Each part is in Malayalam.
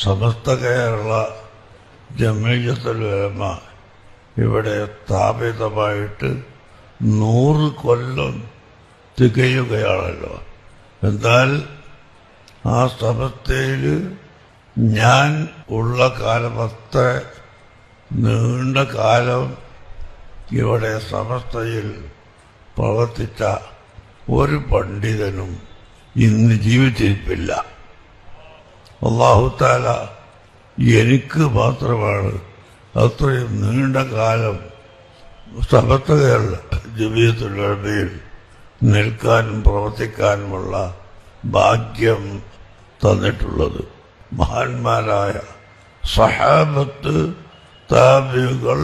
സമസ്ത കേരള ജംഇയ്യത്തുൽ ഉലമ ഇവിടെ സ്ഥാപിതമായിട്ട് 100 കൊല്ലം തികയുകയാണല്ലോ. എന്നാൽ ആ സമസ്തയിൽ ഞാൻ ഉള്ള കാലത്തെ നീണ്ട കാലം ഇവിടെ സമസ്തയിൽ പ്രവർത്തിച്ച ഒരു പണ്ഡിതനും ഇന്ന് ജീവിച്ചിരിപ്പില്ല. അല്ലാഹു തആല എനിക്ക് മാത്രമാണ് അത്രയും നീണ്ട കാലം സമസ്ത കേരള ജംഇയ്യത്തുൽ ഉലമയിൽ നിൽക്കാനും പ്രവർത്തിക്കാനുമുള്ള ഭാഗ്യം തന്നിട്ടുള്ളത്. മഹാന്മാരായ സഹാബത്ത്, താബിഈകൾ,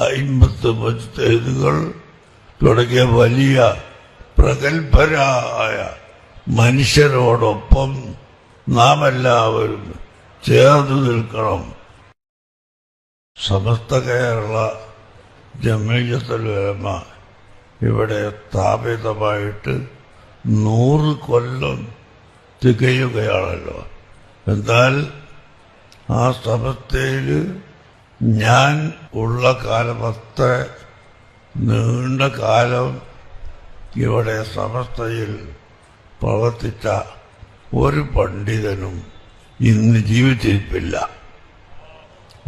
അയിമ്മത്ത്, മുജ്തഹിദുകൾ തുടങ്ങിയ വലിയ പ്രഗത്ഭരായ മനുഷ്യരോടൊപ്പം നാം എല്ലാവരും ചേർന്ന് നിൽക്കണം. സമസ്ത കേരള ജംഇയ്യത്തുൽ ഉലമ ഇവിടെ സ്ഥാപിതമായിട്ട് 100 കൊല്ലം തികയുകയാണല്ലോ. എന്നാൽ ആ സമസ്തയിൽ ഞാൻ ഉള്ള കാലത്തെ നീണ്ട കാലം ഇവിടെ സമസ്തയിൽ പ്രവർത്തിച്ച ഒരു പണ്ഡിതനും ഇന്ന് ജീവിച്ചിരിപ്പില്ല.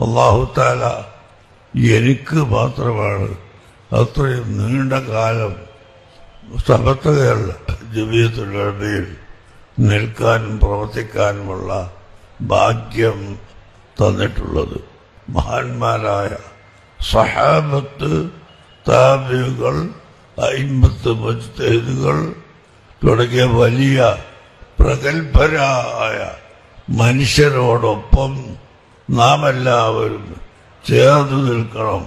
അല്ലാഹു തആല എനിക്ക് മാത്രമാണ് അത്രയും നീണ്ട കാലം സമസ്ത കേരള ജംഇയ്യത്തുൽ ഉലമയിൽ നിൽക്കാനും പ്രവർത്തിക്കാനുമുള്ള ഭാഗ്യം തന്നിട്ടുള്ളത്. മഹാന്മാരായ സഹാബത്ത്, താബിഈകൾ, അയിമ്മത്ത്, മുജ്തഹിദുകൾ തുടങ്ങിയ വലിയ പ്രഗത്ഭരായ മനുഷ്യരോടൊപ്പം നാം എല്ലാവരും ചേർന്ന് നിൽക്കണം.